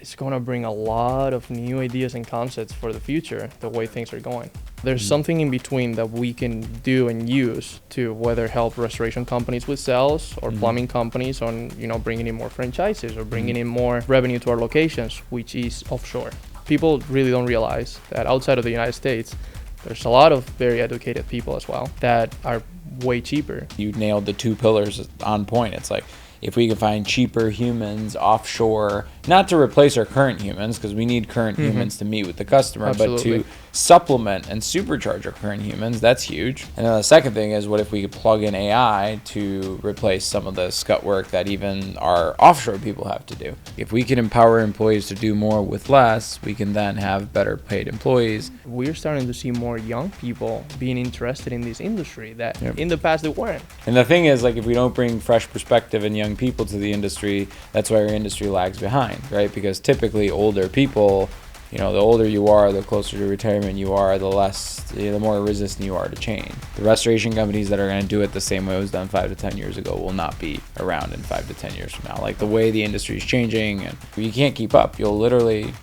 it's going to bring a lot of new ideas and concepts for the future, the way things are going. There's something in between that we can do and use to whether help restoration companies with sales or plumbing companies on, bringing in more franchises or bringing in more revenue to our locations, which is offshore. People really don't realize that outside of the United States, there's a lot of very educated people as well that are way cheaper. You nailed the two pillars on point. It's like, if we can find cheaper humans offshore, not to replace our current humans, because we need current humans to meet with the customer, Absolutely. but to supplement and supercharge our current humans, that's huge. And then the second thing is, what if we could plug in AI to replace some of the scut work that even our offshore people have to do? If we can empower employees to do more with less, we can then have better paid employees. We're starting to see more young people being interested in this industry that in the past they weren't. And the thing is, like, if we don't bring fresh perspective and young people to the industry, that's why our industry lags behind, right? Because typically older people, the older you are, the closer to retirement you are, the more resistant you are to change. The restoration companies that are going to do it the same way it was done 5 to 10 years ago will not be around in 5 to 10 years from now. Like, the way the industry is changing, and you can't keep up. You'll literally,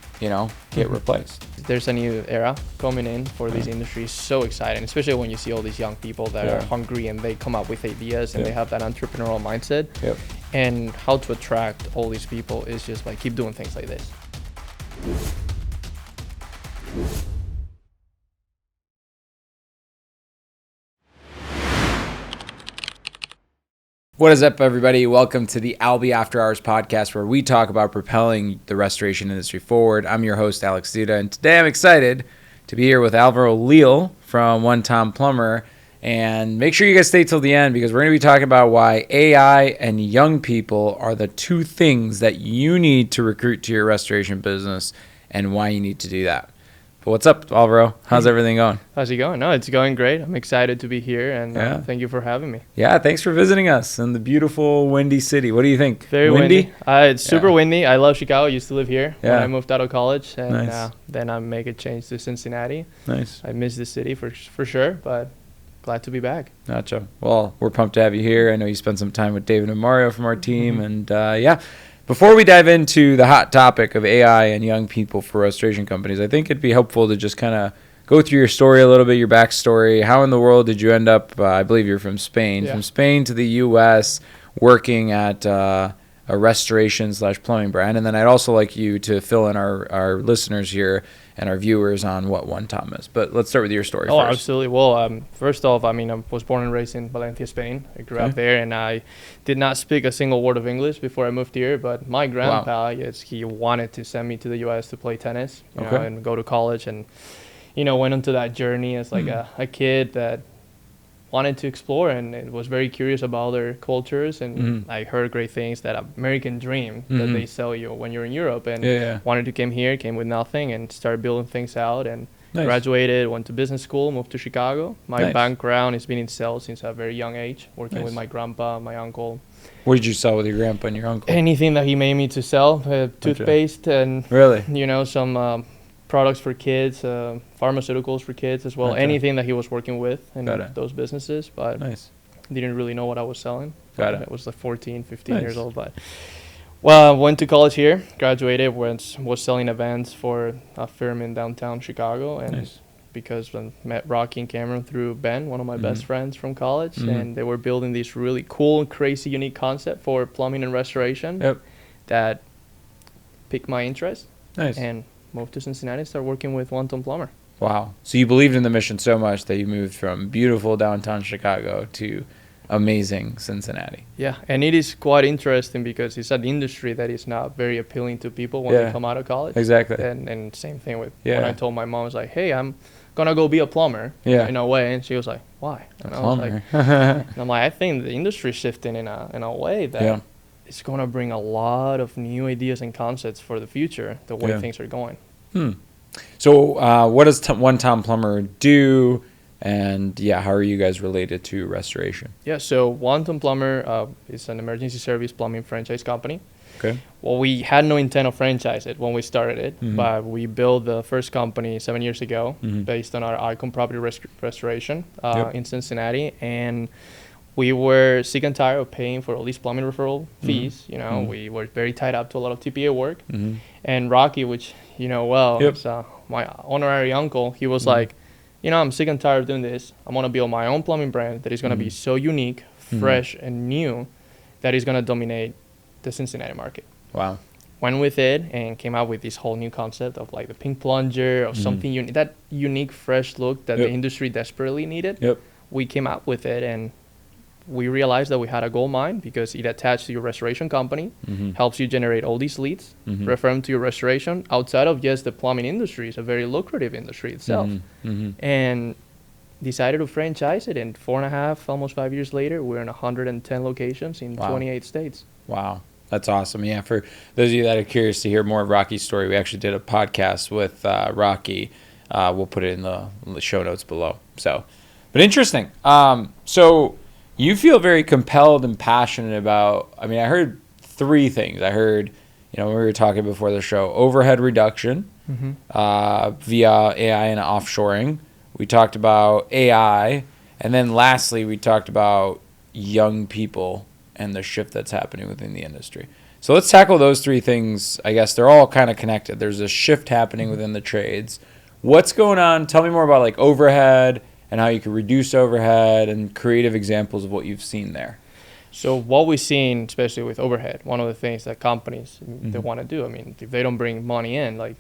get replaced. There's a new era coming in for this industry. So exciting, especially when you see all these young people that are hungry and they come up with ideas and they have that entrepreneurial mindset. And how to attract all these people is just like keep doing things like this. What is up, everybody? Welcome to the Albi After Hours podcast, where we talk about propelling the restoration industry forward. I'm your host, Alex Duta, and today I'm excited to be here with Alvaro Leal from Tom-Plumber. And make sure you guys stay till the end, because we're going to be talking about why AI and young people are the two things that you need to recruit to your restoration business and why you need to do that. But what's up, Alvaro? How's everything going? How's it going? No, it's going great. I'm excited to be here, and thank you for having me. Yeah, thanks for visiting us in the beautiful, windy city. What do you think? Very windy. It's super windy. I love Chicago. I used to live here when I moved out of college, and then I make a change to Cincinnati. Nice. I miss the city for sure, but glad to be back. Gotcha. Well, we're pumped to have you here. I know you spent some time with David and Mario from our team, and before we dive into the hot topic of AI and young people for restoration companies, I think it'd be helpful to just kind of go through your story a little bit, your backstory. How in the world did you end up, I believe you're from Spain, from Spain to the U.S., working at a restoration/plumbing brand? And then I'd also like you to fill in our listeners here and our viewers on what One Tom is. But let's start with your story first. Absolutely. Well, first off, I was born and raised in Valencia, Spain. I grew up there, and I did not speak a single word of English before I moved here. But my grandpa, he wanted to send me to the U.S. to play tennis, you know, and go to college. And, went into that journey as like a kid that wanted to explore and was very curious about other cultures, and I heard great things, that American dream that they sell you when you're in Europe, and wanted to came with nothing and started building things out, and graduated, went to business school, moved to Chicago. My background has been in sales since a very young age, working with my grandpa, my uncle. What did you sell with your grandpa and your uncle? Anything that he made me to sell, toothpaste and some products for kids, pharmaceuticals for kids as well. Anything that he was working with in those businesses, but didn't really know what I was selling. It was like 14, 15 years old. But I went to college here, graduated, was selling events for a firm in downtown Chicago, and because I met Rocky and Cameron through Ben, one of my best friends from college, and they were building this really cool, crazy, unique concept for plumbing and restoration that piqued my interest. And moved to Cincinnati and started working with Tom-Plumber. Wow. So you believed in the mission so much that you moved from beautiful downtown Chicago to amazing Cincinnati. Yeah, and it is quite interesting because it's an industry that is not very appealing to people when they come out of college. Exactly. And same thing with when I told my mom, I was like, hey, I'm going to go be a plumber in a way. And she was like, why? And I was like, and I'm like, I think the industry is shifting in a way that it's going to bring a lot of new ideas and concepts for the future, the way things are going. So what does Tom-Plumber do? And how are you guys related to restoration? Yeah, so Tom-Plumber is an emergency service plumbing franchise company. Okay. Well, we had no intent of franchise it when we started it, but we built the first company 7 years ago based on our icon property restoration in Cincinnati. And we were sick and tired of paying for all these plumbing referral fees. You know, we were very tied up to a lot of TPA work. And Rocky, which you know well, is my honorary uncle, he was like, you know, I'm sick and tired of doing this. I'm going to build my own plumbing brand that is going to be so unique, fresh, and new that is going to dominate the Cincinnati market. Wow. Went with it and came out with this whole new concept of like the pink plunger, of something that unique, fresh look that the industry desperately needed. We came out with it, and we realized that we had a gold mine because it attached to your restoration company, helps you generate all these leads, refer them to your restoration. Outside of just the plumbing industry, it's a very lucrative industry itself. And decided to franchise it, and 4.5, almost 5 years later, we're in 110 locations in 28 states. Wow. That's awesome. Yeah, for those of you that are curious to hear more of Rocky's story, we actually did a podcast with Rocky. We'll put it in the show notes below. So, but interesting. So you feel very compelled and passionate about, I mean, I heard 3 things. I heard, you know, when we were talking before the show, overhead reduction via AI and offshoring. We talked about AI. And then lastly, we talked about young people and the shift that's happening within the industry. So let's tackle those 3 things. I guess they're all kind of connected. There's a shift happening within the trades. What's going on? Tell me more about like overhead and how you can reduce overhead and creative examples of what you've seen there. So what we've seen, especially with overhead, one of the things that companies they want to do, I mean, if they don't bring money in, like,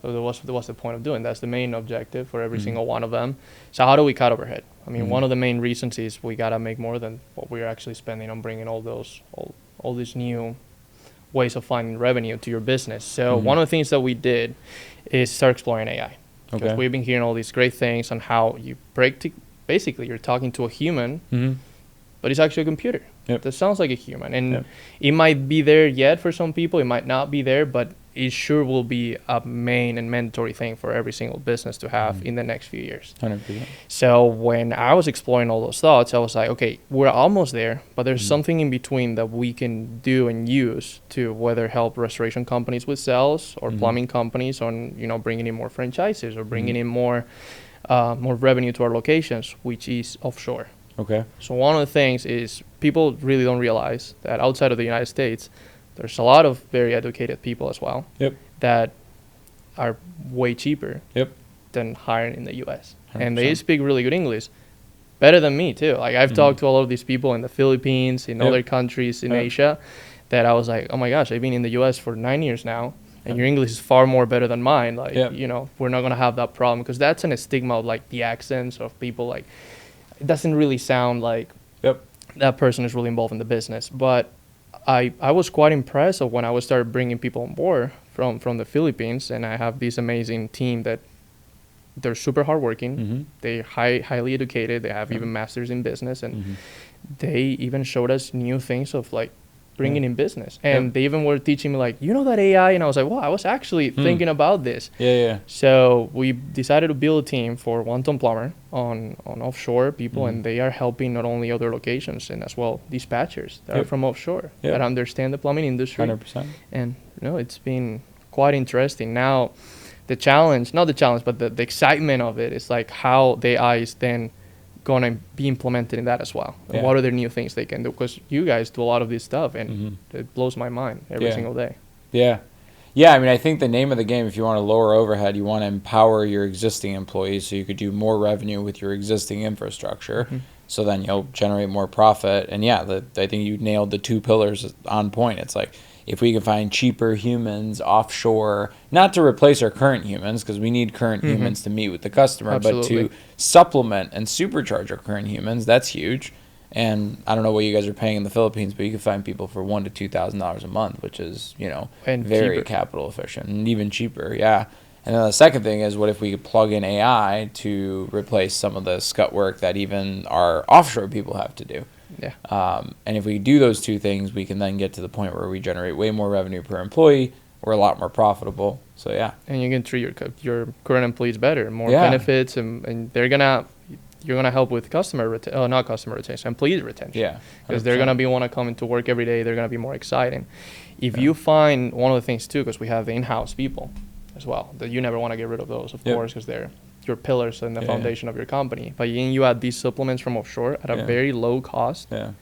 what's the point of doing? That's the main objective for every single one of them. So how do we cut overhead? I mean, one of the main reasons is we got to make more than what we're actually spending on bringing all these new ways of finding revenue to your business. So one of the things that we did is start exploring AI. Because we've been hearing all these great things on how you basically you're talking to a human, but it's actually a computer. That sounds like a human. And it might be there yet for some people, it might not be there, but it sure will be a main and mandatory thing for every single business to have in the next few years. 100%. So when I was exploring all those thoughts, I was like, okay, we're almost there, but there's something in between that we can do and use to whether help restoration companies with sales or plumbing companies on, you know, bringing in more franchises or bringing in more revenue to our locations, which is offshore. Okay. So one of the things is people really don't realize that outside of the United States, there's a lot of very educated people as well that are way cheaper than hiring in the U.S. 100%. And they speak really good English, better than me too. Like I've talked to a lot of these people in the Philippines, in other countries in Asia, that I was like, oh my gosh, I've been in the U.S. for 9 years now, and your English is far more better than mine. Like, you know, we're not going to have that problem because that's a stigma of like the accents of people. Like it doesn't really sound like that person is really involved in the business. But I was quite impressed of when I started bringing people on board from the Philippines, and I have this amazing team that they're super hardworking. They're highly educated. They have even masters in business, and they even showed us new things of like bringing in business. And they even were teaching me like, you know that AI? And I was like, wow, I was actually thinking about this. So we decided to build a team for Tom-Plumber on offshore people, and they are helping not only other locations and as well dispatchers that are from offshore that understand the plumbing industry. 100%. And you know, it's been quite interesting. Now, the challenge, not the challenge, but the excitement of it is like how the AI is then going to be implemented in that as well. And what are the new things they can do? Because you guys do a lot of this stuff, and it blows my mind every single day. Yeah, I mean, I think the name of the game, if you want to lower overhead, you want to empower your existing employees so you could do more revenue with your existing infrastructure. So then you'll generate more profit. And I think you nailed the 2 pillars on point. It's like, if we can find cheaper humans offshore, not to replace our current humans, because we need current humans to meet with the customer, but to supplement and supercharge our current humans, that's huge. And I don't know what you guys are paying in the Philippines, but you can find people for $1,000 to $2,000 a month, which is, you know, and very capital efficient and even cheaper. And then the second thing is, what if we could plug in AI to replace some of the scut work that even our offshore people have to do? And if we do those 2 things, we can then get to the point where we generate way more revenue per employee. We're a lot more profitable. So and you can treat your current employees better, more benefits, and you're gonna help with employee retention. Because they're gonna want to come into work every day. They're gonna be more exciting. If you find one of the things too, because we have the in-house people as well. That you never want to get rid of those, of course, because they're your pillars and the foundation of your company. But you add these supplements from offshore at a very low cost. Yeah.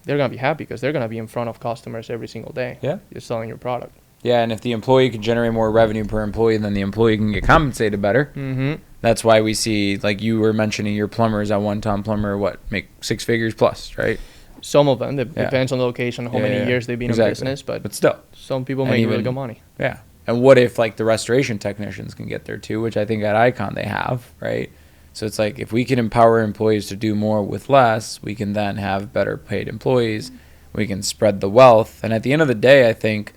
They're going to be happy because they're going to be in front of customers every single day. Yeah. You're selling your product. Yeah, and if the employee can generate more revenue per employee, then the employee can get compensated better. Mm-hmm. That's why we see, like you were mentioning, your plumbers at one Tom-Plumber, make 6 figures plus, right? Some of them. Depends on the location, how many years they've been in business. But still, some people make really good money. Yeah. And what if, like, the restoration technicians can get there too, which I think at Icon they have, right? So it's like if we can empower employees to do more with less, we can then have better paid employees. We can spread the wealth. And at the end of the day, I think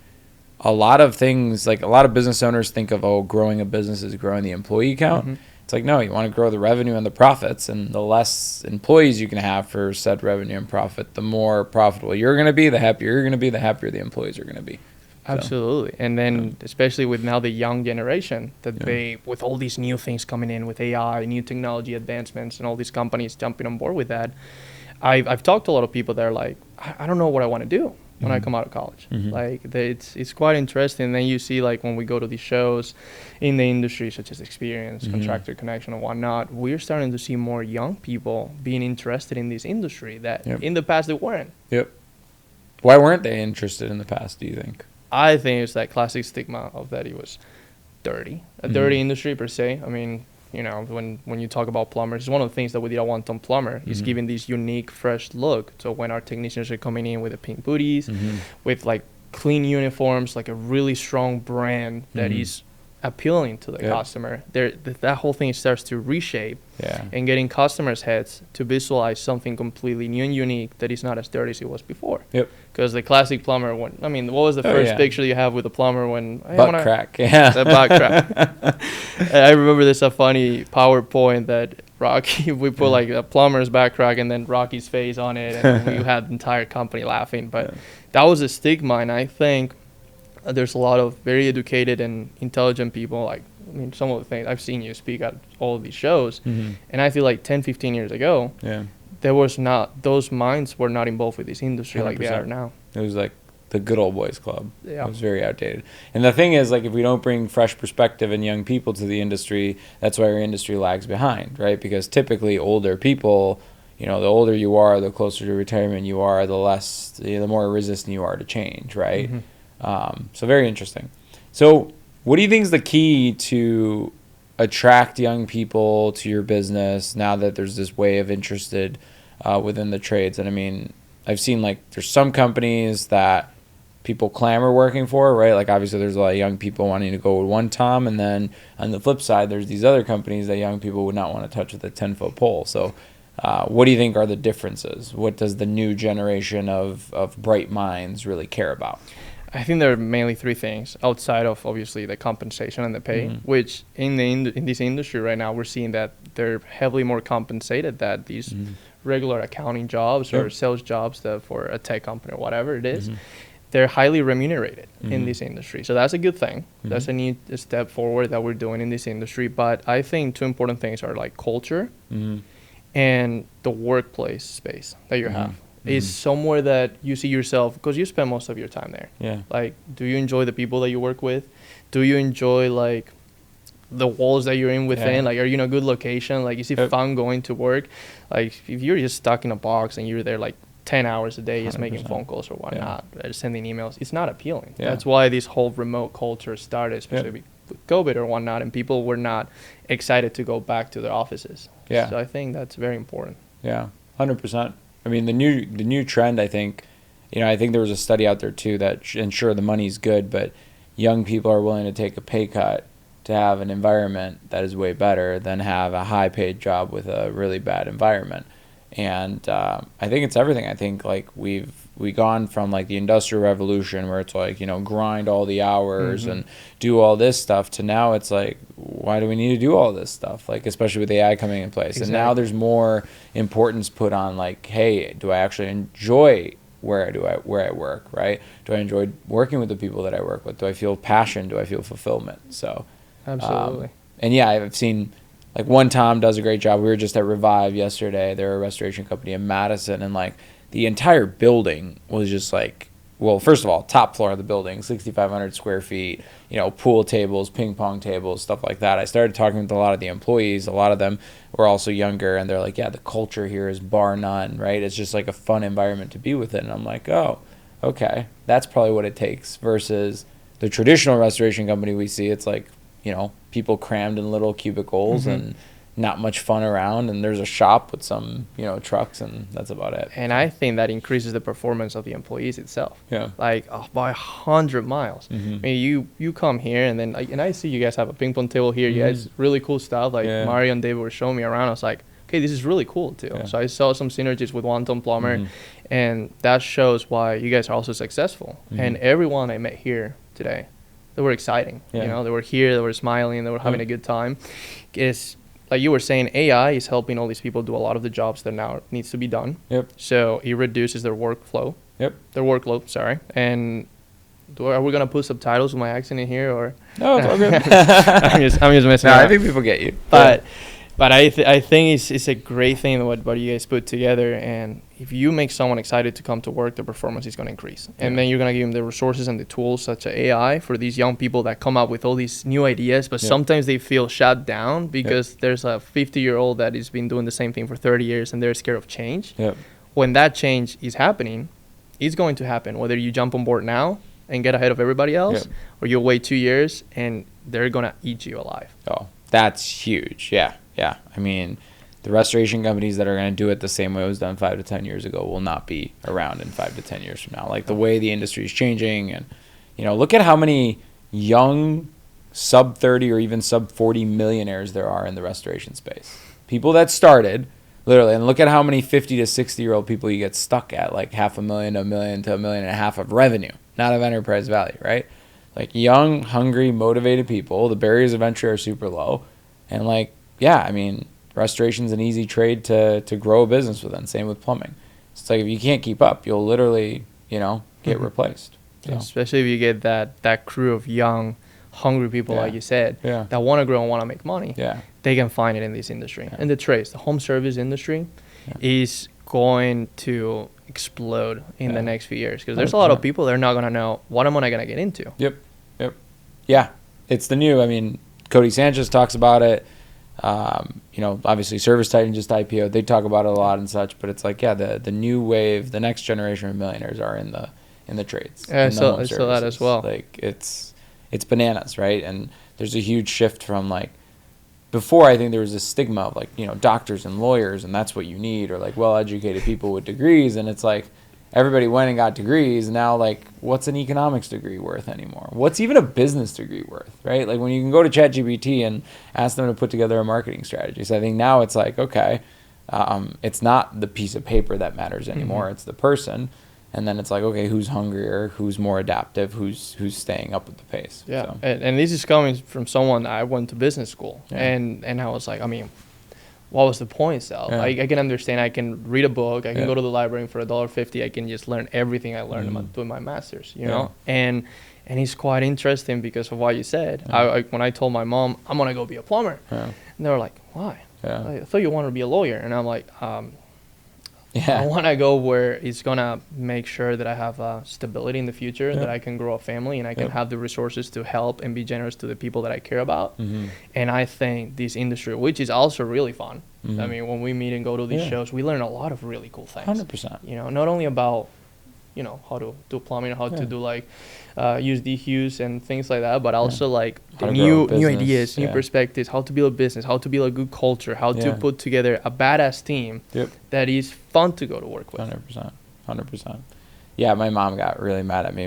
a lot of things, like a lot of business owners think of, growing a business is growing the employee count. Mm-hmm. It's like, no, you want to grow the revenue and the profits, and the less employees you can have for said revenue and profit, the more profitable you're going to be, the happier you're going to be, the happier the employees are going to be. Absolutely. And then especially with now the young generation, that they, with all these new things coming in with AI, new technology advancements, and all these companies jumping on board with that, I've talked to a lot of people that are like, I don't know what I want to do when I come out of college. Mm-hmm. Like it's quite interesting. And then you see, like, when we go to these shows in the industry such as Experience, Contractor Connection and whatnot, we're starting to see more young people being interested in this industry that in the past they weren't. Yep. Why weren't they interested in the past, do you think? I think it's that classic stigma of that it was dirty, a dirty industry per se. I mean, when you talk about plumbers, it's one of the things that we did at one Tom-Plumber is giving this unique, fresh look. So when our technicians are coming in with the pink booties, with like clean uniforms, like a really strong brand that is appealing to the customer, that whole thing starts to reshape and getting customers' heads to visualize something completely new and unique that is not as dirty as it was before. Yep. Because the classic plumber, what was the first picture you have with the plumber when... Butt crack. Yeah. The butt crack. I remember there's a funny PowerPoint that Rocky, we put like a plumber's back crack and then Rocky's face on it, and we had the entire company laughing. But that was a stigma, and I think there's a lot of very educated and intelligent people, like, some of the things I've seen you speak at all of these shows, and I feel like 10, 15 years ago, there was not, those minds were not involved with this industry 100%. Like they are now. It was like the good old boys club. Yeah. It was very outdated. And the thing is, like, if we don't bring fresh perspective and young people to the industry, that's why our industry lags behind, right? Because typically older people, the older you are, the closer to retirement you are, the more resistant you are to change, right? So very interesting. So what do you think is the key to attract young people to your business now that there's this wave of interested within the trades? And I mean, I've seen, like, there's some companies that people clamor working for, right? Like, obviously there's a lot of young people wanting to go with one Tom, and then on the flip side, there's these other companies that young people would not want to touch with a 10-foot pole. So what do you think are the differences? What does the new generation of bright minds really care about? I think there are mainly 3 things outside of obviously the compensation and the pay, which in this industry right now, we're seeing that they're heavily more compensated than these regular accounting jobs or sales jobs that for a tech company or whatever it is. They're highly remunerated in this industry. So that's a good thing. That's a new step forward that we're doing in this industry. But I think 2 important things are like culture and the workplace space that you have. Is somewhere that you see yourself, because you spend most of your time there. Yeah. Like, do you enjoy the people that you work with? Do you enjoy, like, the walls that you're in within? Yeah. Like, are you in a good location? Like, is it fun going to work? Like, if you're just stuck in a box and you're there, like, 10 hours a day just 100%. Making phone calls or whatnot, sending emails, it's not appealing. Yeah. That's why this whole remote culture started, especially with COVID or whatnot, and people were not excited to go back to their offices. Yeah. So I think that's very important. Yeah, 100%. I mean, the new trend, I think, I think there was a study out there too that, and sure, the money's good, but young people are willing to take a pay cut to have an environment that is way better than have a high-paid job with a really bad environment. And I think it's everything. I think, like, we've gone from, like, the Industrial Revolution where it's like, grind all the hours and do all this stuff, to now it's like, why do we need to do all this stuff? Like, especially with AI coming in place. Exactly. And now there's more importance put on, like, hey, do I actually enjoy where I work, right? Do I enjoy working with the people that I work with? Do I feel passion? Do I feel fulfillment? So absolutely. And yeah, I've seen, like, one Tom does a great job. We were just at Revive yesterday. They're a restoration company in Madison, and, like, the entire building was just, like, well, first of all, top floor of the building, 6,500 square feet, pool tables, ping pong tables, stuff like that. I started talking with a lot of the employees. A lot of them were also younger, and they're like, yeah, the culture here is bar none, right? It's just like a fun environment to be within. And I'm like, oh, okay, that's probably what it takes versus the traditional restoration company we see. It's like, people crammed in little cubicles and not much fun around, and there's a shop with some trucks, and that's about it. And I think that increases the performance of the employees itself. Yeah, like by 100 miles. I mean, you come here, and then and I see you guys have a ping pong table here. You guys really cool stuff. Like Mario and David were showing me around. I was like, okay, this is really cool too. So I saw some synergies with Tom-Plumber, and that shows why you guys are also successful. And everyone I met here today, they were exciting. They were here, they were smiling, they were having a good time. It's like you were saying, AI is helping all these people do a lot of the jobs that now needs to be done. So it reduces their workflow. Their workload, sorry. And are we gonna put subtitles with my accent in here, or? No, it's all good. I'm just messing around. I think people get you. But I think it's a great thing what you guys put together, and if you make someone excited to come to work, the performance is going to increase. And then you're going to give them the resources and the tools such as AI for these young people that come up with all these new ideas, but sometimes they feel shut down because there's a 50-year-old that has been doing the same thing for 30 years and they're scared of change. When that change is happening, it's going to happen, whether you jump on board now and get ahead of everybody else, or you'll wait 2 years and they're going to eat you alive. Oh, that's huge. Yeah. I mean, the restoration companies that are going to do it the same way it was done 5 to 10 years ago will not be around in 5 to 10 years from now. Like the way the industry is changing, and look at how many young sub 30 or even sub 40 millionaires there are in the restoration space. People that started literally, and look at how many 50 to 60-year-old people you get stuck at, like $500,000 to $1 million to $1.5 million of revenue, not of enterprise value, right? Like young, hungry, motivated people. The barriers of entry are super low, and I mean, restoration's an easy trade to grow a business within. Same with plumbing. It's like if you can't keep up, you'll literally, get replaced. So. Especially if you get that crew of young, hungry people, like you said, that want to grow and want to make money. They can find it in this industry. And the trades, the home service industry is going to explode in the next few years, because there's a lot of people that are not going to know, what am I going to get into? Yeah, it's the new. I mean, Cody Sanchez talks about it. Obviously Service Titan just IPO. They talk about it a lot and such, but it's like, the new wave, the next generation of millionaires are in the trades. I saw that as well. Like it's bananas, right? And there's a huge shift from before. I think there was a stigma of doctors and lawyers, and that's what you need, or well-educated people with degrees, and it's like everybody went and got degrees. Now, what's an economics degree worth anymore? What's even a business degree worth, right? Like when you can go to ChatGPT and ask them to put together a marketing strategy. So I think now it's okay, it's not the piece of paper that matters anymore. It's the person. And then it's okay, who's hungrier, who's more adaptive, who's staying up with the pace. Yeah, so. And this is coming from someone. I went to business school, and I was like, I mean, what was the point, Sal? I can understand. I can read a book. I can go to the library, and for $1.50, I can just learn everything I learned doing my master's. You know, and it's quite interesting because of what you said. When I told my mom I'm gonna go be a plumber, and they were like, "Why?" I thought you wanted to be a lawyer, and I'm like, I want to go where it's gonna make sure that I have stability in the future, that I can grow a family, and I can have the resources to help and be generous to the people that I care about. And I think this industry, which is also really fun. I mean, when we meet and go to these shows, we learn a lot of really cool things. 100%. Not only about how to do plumbing, how to do use dehues and things like that, but also the new ideas, new perspectives, how to build a business, how to build a good culture, how to put together a badass team that is fun to go to work with. 100%. Yeah, my mom got really mad at me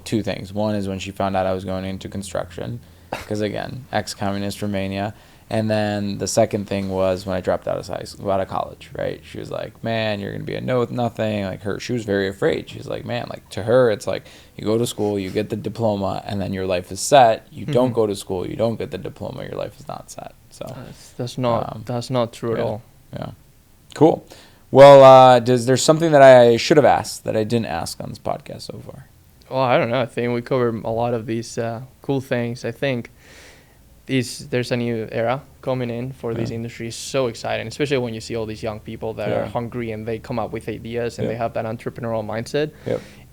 two things. One is when she found out I was going into construction, because again, ex-communist Romania. And then the second thing was when I dropped out of college, right? She was like, "Man, you're gonna be a no with nothing." She was very afraid. She's like, "Man, to her, it's you go to school, you get the diploma, and then your life is set. You don't go to school, you don't get the diploma, your life is not set." So that's not true at all. Yeah, cool. Well, there's something that I should have asked that I didn't ask on this podcast so far? Well, I don't know. I think we covered a lot of these cool things. I think there's a new era coming in for this industry. It's so exciting, especially when you see all these young people that are hungry and they come up with ideas and they have that entrepreneurial mindset.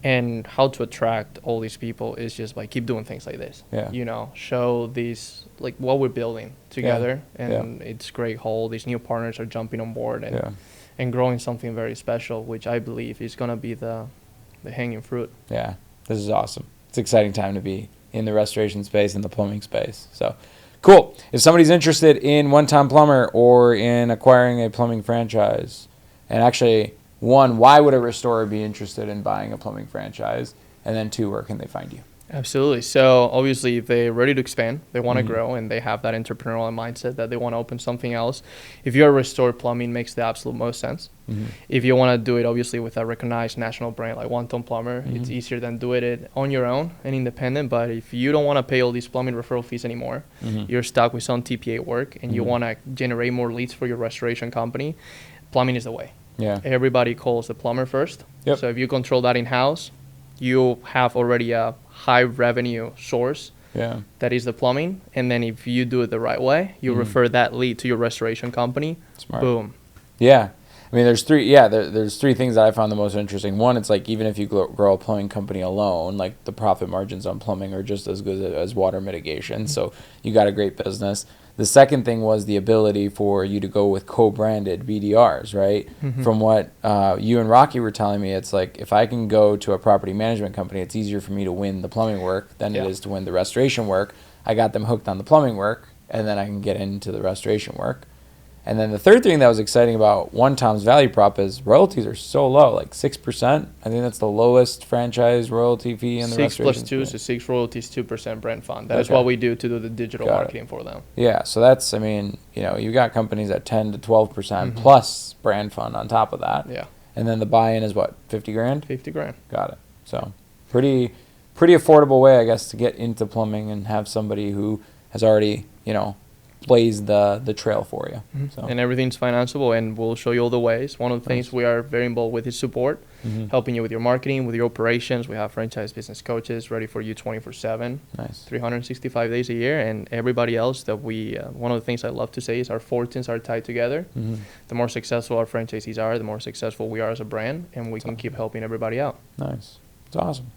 And how to attract all these people is just by keep doing things like this. Yeah. You know, show these, like what we're building together. And it's great how these new partners are jumping on board and growing something very special, which I believe is going to be the hanging fruit. Yeah, this is awesome. It's an exciting time to be in the restoration space and the plumbing space. So cool. If somebody's interested in One Tom-Plumber or in acquiring a plumbing franchise, and actually, one, why would a restorer be interested in buying a plumbing franchise? And then two, where can they find you? Absolutely. So obviously, if they're ready to expand, they want to grow, and they have that entrepreneurial mindset that they want to open something else. If you're a restorer, plumbing makes the absolute most sense. If you want to do it, obviously, with a recognized national brand like One Tom-Plumber, it's easier than doing it on your own and independent. But if you don't want to pay all these plumbing referral fees anymore, you're stuck with some TPA work, and you want to generate more leads for your restoration company, plumbing is the way. Yeah. Everybody calls the plumber first. Yep. So if you control that in-house, you have already a high revenue source. Yeah. That is the plumbing. And then if you do it the right way, you refer that lead to your restoration company. Smart. Boom. Yeah. I mean, there's three things that I found the most interesting. One, it's like even if you grow a plumbing company alone, like the profit margins on plumbing are just as good as water mitigation. So you got a great business. The second thing was the ability for you to go with co-branded BDRs, right? From what you and Rocky were telling me, it's like if I can go to a property management company, it's easier for me to win the plumbing work than it is to win the restoration work. I got them hooked on the plumbing work, and then I can get into the restoration work. And then the third thing that was exciting about One Tom's value prop is royalties are so low, like 6%. I think that's the lowest franchise royalty fee in the restoration. 6 + 2, so 6 royalties, 2% brand fund. That is what we do to do the digital marketing for them. Yeah, so that's, I mean, you know, you got companies at 10 to 12% plus brand fund on top of that. Yeah. And then the buy-in is what, 50 grand? 50 grand. Got it. So pretty affordable way, I guess, to get into plumbing and have somebody who has already, you know, blaze the trail for you. So. And everything's financeable, and we'll show you all the ways. One of the things we are very involved with is support, helping you with your marketing, with your operations. We have franchise business coaches ready for you 24/7, 365 days a year. And everybody else that one of the things I love to say is our fortunes are tied together. The more successful our franchisees are, the more successful we are as a brand, and we can keep helping everybody out. Nice. It's awesome.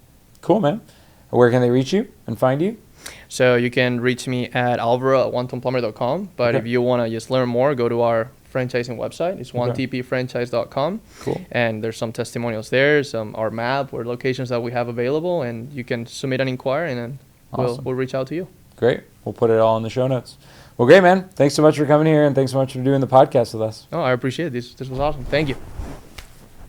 Cool, man. Where can they reach you and find you? So you can reach me at Alvaro at onetopplumber.com. But if you want to just learn more, go to our franchising website. It's onetpfranchise.com. Cool. And there's some testimonials there, our map, or locations that we have available, and you can submit an inquiry, and then we'll reach out to you. Great. We'll put it all in the show notes. Well, great, man. Thanks so much for coming here, and thanks so much for doing the podcast with us. Oh, I appreciate it. This was awesome. Thank you.